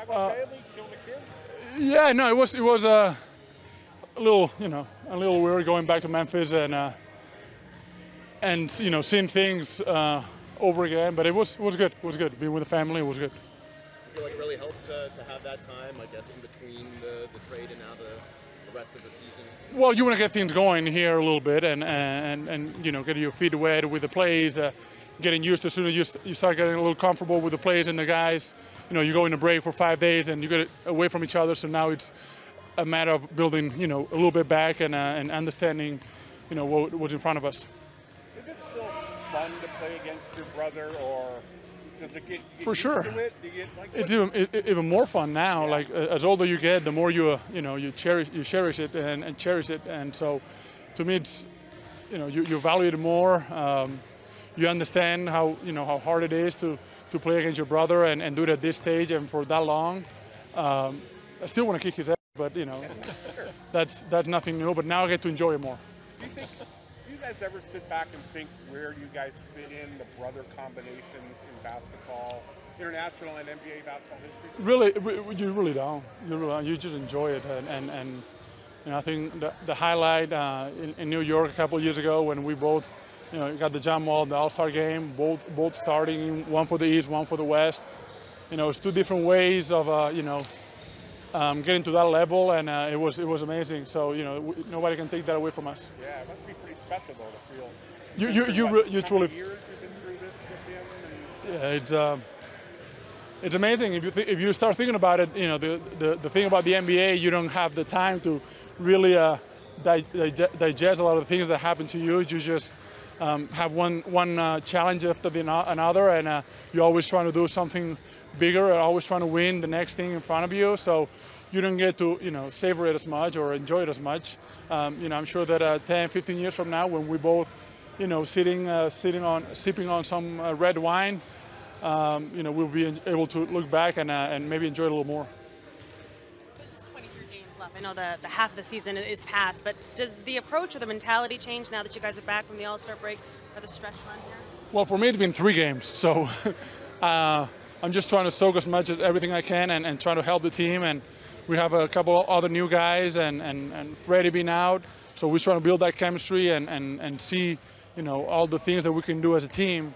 back with family, killing the kids? Yeah, no, it was a little, a little weird going back to Memphis and seeing things over again. But it was good. It was good. Being with the family, it was good. I feel like it really helped to have that time, I guess, in between the trade and now the rest of the season. Well, you want to get things going here a little bit and get your feet wet with the plays, getting used to as soon as you start getting a little comfortable with the plays and the guys. You go in a break for 5 days and you get away from each other. So now it's a matter of building, a little bit back and understanding, what's in front of us. Is it still fun to play against your brother, or does it get For used sure. to it? Do you get, like, It's even more fun now. Yeah. Like as older you get, the more you cherish it and cherish it. And so, to me, it's you value it more. You understand how hard it is to play against your brother and do it at this stage and for that long. I still want to kick his ass, but that's nothing new. But now I get to enjoy it more. Do you guys ever sit back and think where you guys fit in the brother combinations in basketball, international and NBA basketball history? Really, you really don't. You just enjoy it, and I think the highlight in New York a couple of years ago when we both got the John Wall, the All-Star game, both starting, one for the East, one for the West. It's two different ways of getting to that level, and it was amazing. So nobody can take that away from us. Yeah, it must be pretty special though to feel. You truly. How many years you've been through this with him? Yeah, it's amazing if you start thinking about it. The thing about the NBA, you don't have the time to really digest a lot of the things that happen to you. You just have one challenge after another, and you're always trying to do something bigger, and always trying to win the next thing in front of you. So you don't get to savor it as much or enjoy it as much. I'm sure that 10, 15 years from now, when we both sipping on some red wine, we'll be able to look back and maybe enjoy it a little more. There's 23 games left. I know the half of the season is past, but does the approach or the mentality change now that you guys are back from the All-Star break for the stretch run here? Well, for me, it's been 3 games, so I'm just trying to soak as much as everything I can and trying to help the team. And we have a couple other new guys and Freddie being out, so we're trying to build that chemistry and see all the things that we can do as a team,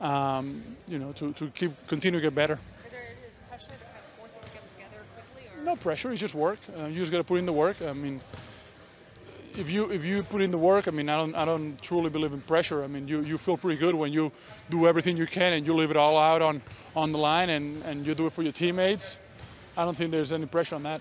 to continue to get better. Is there pressure to kind of force it to get together quickly? Or? No pressure, it's just work. You just got to put in the work. I mean, if you put in the work, I mean, I don't truly believe in pressure. I mean, you feel pretty good when you do everything you can and you leave it all out on the line and you do it for your teammates. I don't think there's any pressure on that.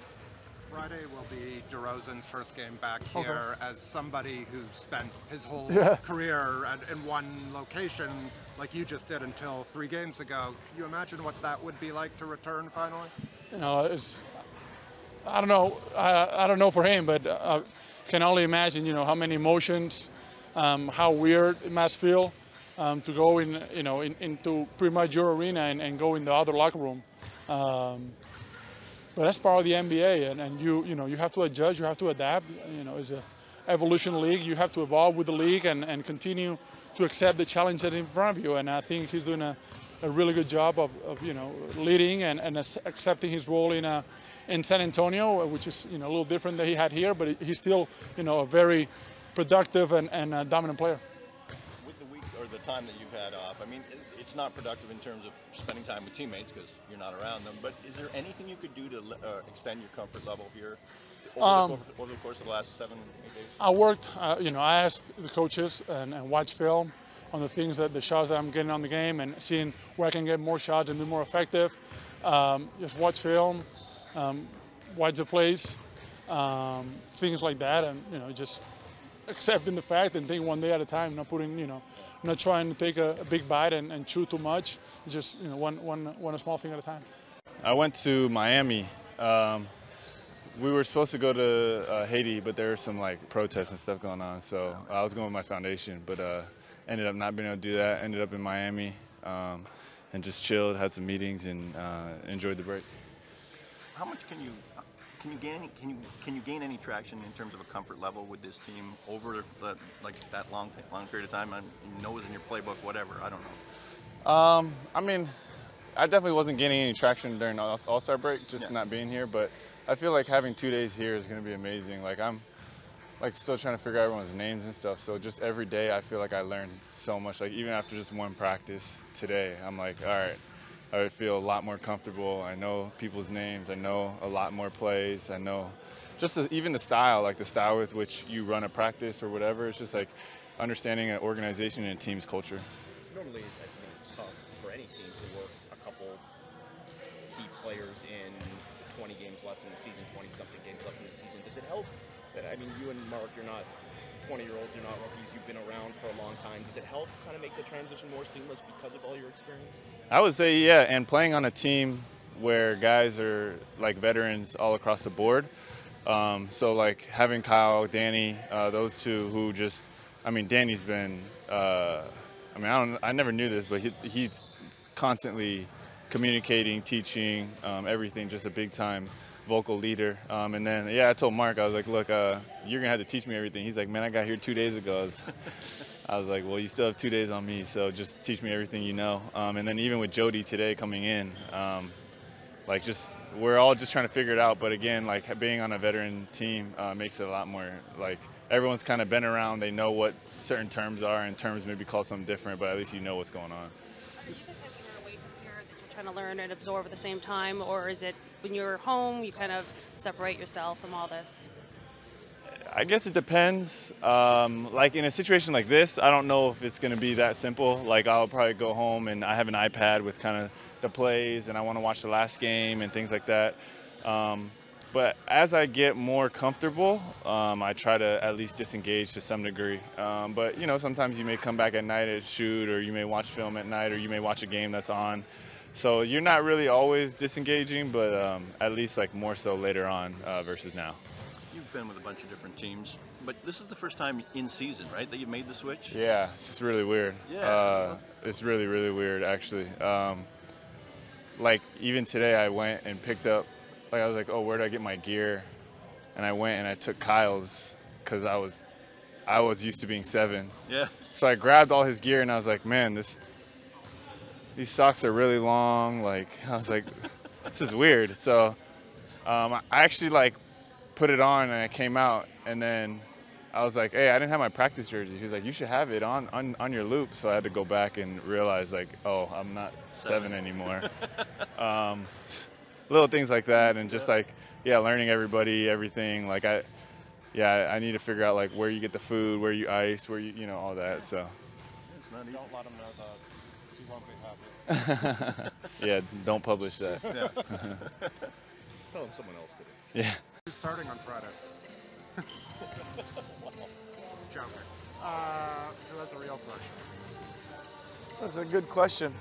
Friday will be DeRozan's first game back here. Okay. As somebody who spent his whole career in one location like you just did until 3 games ago. Can you imagine what that would be like to return finally? I don't know. I don't know for him, but I can only imagine, how many emotions, how weird it must feel to go into pretty much your arena and go in the other locker room. But that's part of the NBA, and you have to adjust, you have to adapt. It's an evolution league. You have to evolve with the league and continue to accept the challenge that's in front of you. And I think he's doing a really good job of leading and accepting his role in San Antonio, which is a little different than he had here, but he's still a very productive and dominant player. With the week or the time that you've had off, I mean, it's not productive in terms of spending time with teammates because you're not around them, but is there anything you could do to extend your comfort level here over the course of the last 7, 8 days? I worked, I asked the coaches and watched film on the shots that I'm getting on the game and seeing where I can get more shots and be more effective. Just watch film, watch the plays, things like that, and just accepting the fact and taking one day at a time, not trying to take a big bite and chew too much. Just one small thing at a time. I went to Miami. We were supposed to go to Haiti, but there were some protests and stuff going on. So I was going with my foundation, but ended up not being able to do that. Ended up in Miami and just chilled, had some meetings, and enjoyed the break. How much can you gain any traction in terms of a comfort level with this team over that long period of time? I know it's in your playbook, whatever. I don't know. I mean, I definitely wasn't gaining any traction during All-Star break, just not being here. But I feel like having 2 days here is going to be amazing. Like I'm like still trying to figure out everyone's names and stuff. So just every day, I feel like I learned so much. Like even after just one practice today, I'm like, all right, I feel a lot more comfortable. I know people's names. I know a lot more plays. I know just even the style, like the style with which you run a practice or whatever. It's just like understanding an organization and a team's culture. Normally, I think it's tough for any team to work a couple key players in 20 games left in the season, 20-something games left in the season. Does it help that, I mean, you and Mark, you're not 20-year-olds, you're not rookies, you've been around for a long time. Does it help kind of make the transition more seamless because of all your experience? I would say, yeah, and playing on a team where guys are like veterans all across the board. So like having Kyle, Danny, those two who just, I mean, Danny's been, I never knew this, but he's constantly communicating, teaching, everything, just a big time vocal leader. And then, yeah, I told Mark, I was like, look, you're going to have to teach me everything. He's like, man, I got here 2 days ago. I was like, well, you still have 2 days on me, so just teach me everything you know. And then even with Jody today coming in, like we're all just trying to figure it out. But again, like being on a veteran team makes it a lot more, like everyone's kind of been around. They know what certain terms are, and terms maybe call something different, but at least you know what's going on. Are you the type that you're away from here that you're trying to learn and absorb at the same time, or is it when you're home you kind of separate yourself from all this? I guess it depends. Like in a situation like this, I don't know if it's going to be that simple. Like I'll probably go home and I have an iPad with kind of the plays and I want to watch the last game and things like that. But as I get more comfortable, I try to at least disengage to some degree. But, you know, sometimes you may come back at night and shoot, or you may watch film at night, or you may watch a game that's on. So you're not really always disengaging, but at least like more so later on versus now. You've been with a bunch of different teams, but this is the first time in season, right, that you made the switch? Yeah, it's really weird. Yeah. It's really, really weird, actually. Like, even today I went and picked up, like, I was like, oh, where do I get my gear? And I went and I took Kyle's because I was used to being 7. Yeah. So I grabbed all his gear and I was like, man, these socks are really long. Like, I was like, this is weird. So I actually, like, put it on and I came out, and then I was like, hey, I didn't have my practice jersey. He was like, you should have it on your loop. So I had to go back and realize, like, oh, I'm not 7 anymore. Little things like that, and just like, yeah, learning everybody, everything. Like I need to figure out like where you get the food, where you ice, where you know, all that. So It's not easy. Don't let them know that you won't be happy. yeah, don't publish that. Tell them someone else did it. Yeah. Who's starting on Friday? Joking. Who has a real question? That's a good question.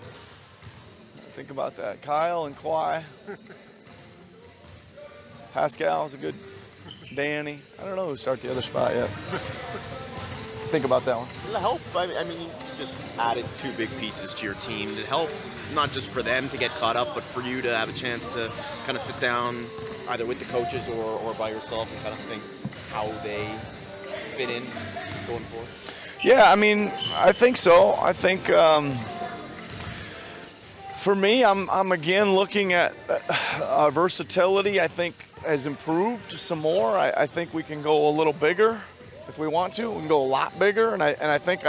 Think about that. Kyle and Kawhi. Pascal's a good. Danny. I don't know who start the other spot yet. Think about that one. Does it help? I mean, you just added 2 big pieces to your team. Did it help not just for them to get caught up, but for you to have a chance to kind of sit down either with the coaches or by yourself and kind of think how they fit in going forward? Yeah, I mean, I think so. I think for me, I'm again looking at versatility. I think has improved some more. I think we can go a little bigger if we want to. We can go a lot bigger, and I think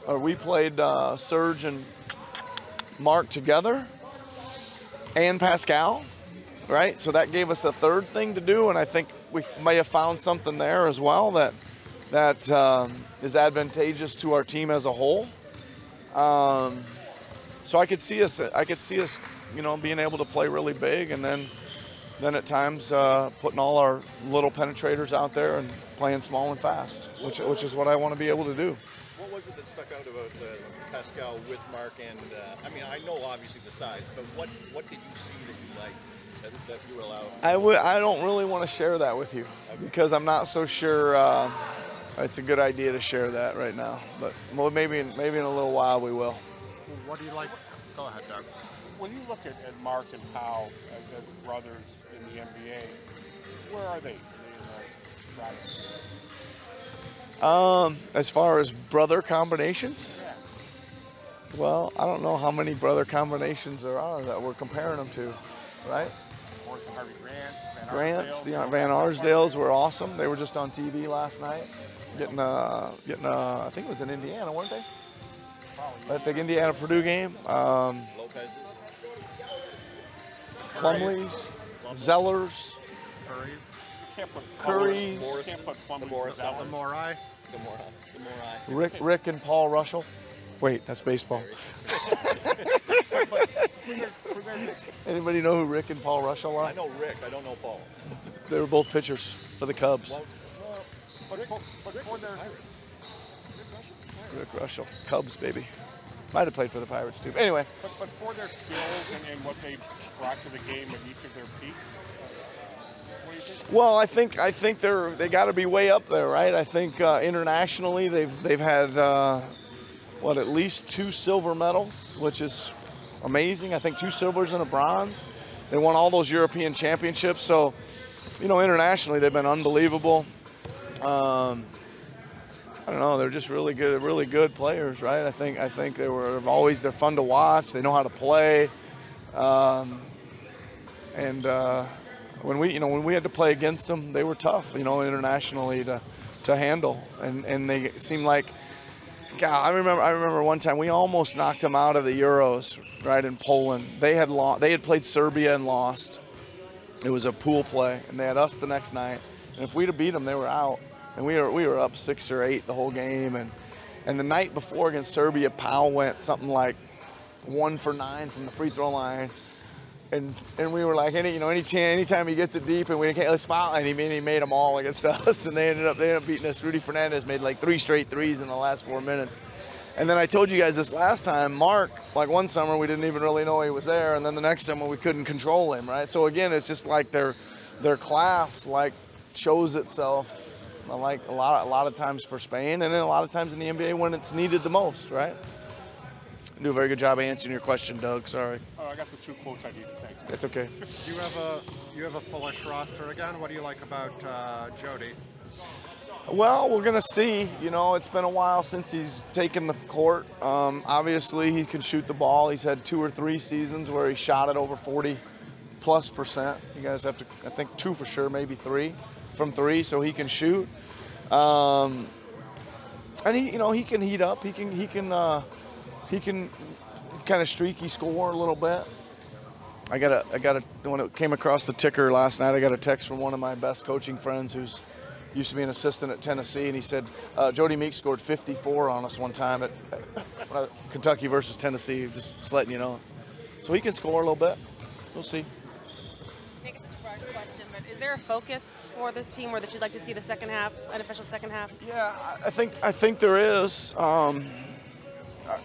we played Serge and Mark together, and Pascal, right? So that gave us a third thing to do, and I think we may have found something there as well that is advantageous to our team as a whole. So I could see us, you know, being able to play really big, and then at times putting all our little penetrators out there and playing small and fast, which is what I want to be able to do. What was it that stuck out about Pascal with Mark? And I mean, I know obviously the size, but what did you see that you liked that you were allowed? I don't really want to share that with you because I'm not so sure it's a good idea to share that right now. But maybe in a little while we will. What do you like? Go ahead, Doug. When you look at Mark and Powell as brothers in the NBA, where are they? Are they in the stratosphere? As far as brother combinations, Well, I don't know how many brother combinations there are that we're comparing them to, right? Morris and Harvey Grants, the Van Arsdales were awesome. They were just on TV last night, getting I think it was in Indiana, weren't they? At the Indiana-Purdue game. Plumlees, Zellers, Curry's, Rick and Paul Russell. Wait, that's baseball. Anybody know who Rick and Paul Russell are? I know Rick. I don't know Paul. They were both pitchers for the Cubs. Rick Russell, Cubs, baby. Might have played for the Pirates too. But anyway. But for their skills and what they brought to the game at each of their peaks, what do you think? Well, I think they got to be way up there, right? I think internationally they've had at least 2 silver medals, which is amazing. I think 2 silvers and a bronze. They won all those European championships, so internationally they've been unbelievable. I don't know, they're just really good players, right? I think they're fun to watch. They know how to play, when we had to play against them, they were tough, internationally to handle, and they seemed like, God, I remember one time we almost knocked them out of the Euros, right, in Poland. They had played Serbia and lost. It was a pool play, and they had us the next night, and if we'd have beat them, they were out. And we were up 6 or 8 the whole game, and the night before against Serbia, Powell went something like 1 for 9 from the free throw line, and we were like, anytime he gets it deep and we can't, let's foul, and he made them all against us, and they ended up beating us. Rudy Fernandez made like 3 straight threes in the last 4 minutes. And then I told you guys this last time, Mark, like one summer we didn't even really know he was there, and then the next summer we couldn't control him, right? So again, it's just like their class like shows itself. Like a lot of times for Spain, and then a lot of times in the NBA when it's needed the most, right? You do a very good job answering your question, Doug. Sorry. Oh, I got the 2 quotes I needed. Thanks. That's okay. You have a fullish roster again. What do you like about Jody? Well, we're gonna see. It's been a while since he's taken the court. Obviously, he can shoot the ball. He's had 2 or 3 seasons where he shot it over 40+%. You guys have to, I think 2 for sure, maybe 3 from 3, so he can shoot. And he can heat up. He can kind of streaky score a little bit. I got when it came across the ticker last night, I got a text from one of my best coaching friends who's used to be an assistant at Tennessee, and he said Jody Meeks scored 54 on us one time at Kentucky versus Tennessee. Just letting you know. So he can score a little bit. We'll see. Is there a focus for this team where that you'd like to see the second half, an official second half? Yeah, I think there is.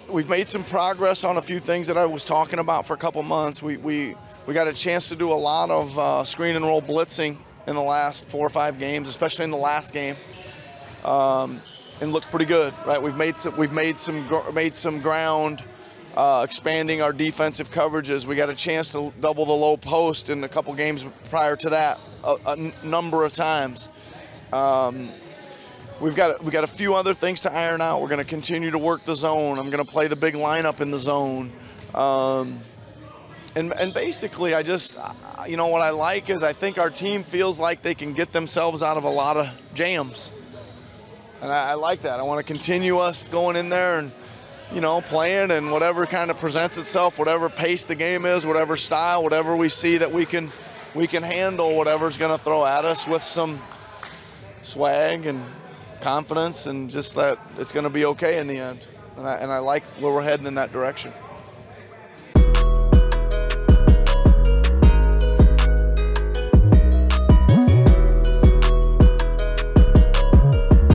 We've made some progress on a few things that I was talking about for a couple months. We got a chance to do a lot of screen and roll blitzing in the last 4 or 5 games, especially in the last game, and looked pretty good. Right, we've made some ground. Expanding our defensive coverages. We got a chance to double the low post in a couple games prior to that a number of times. We've got a few other things to iron out. We're going to continue to work the zone. I'm going to play the big lineup in the zone. And basically, what I like is I think our team feels like they can get themselves out of a lot of jams. And I like that. I want to continue us going in there and playing, and whatever kind of presents itself, whatever pace the game is, whatever style, whatever we see that we can handle, whatever's going to throw at us with some swag and confidence, and just that it's going to be okay in the end. And I like where we're heading in that direction.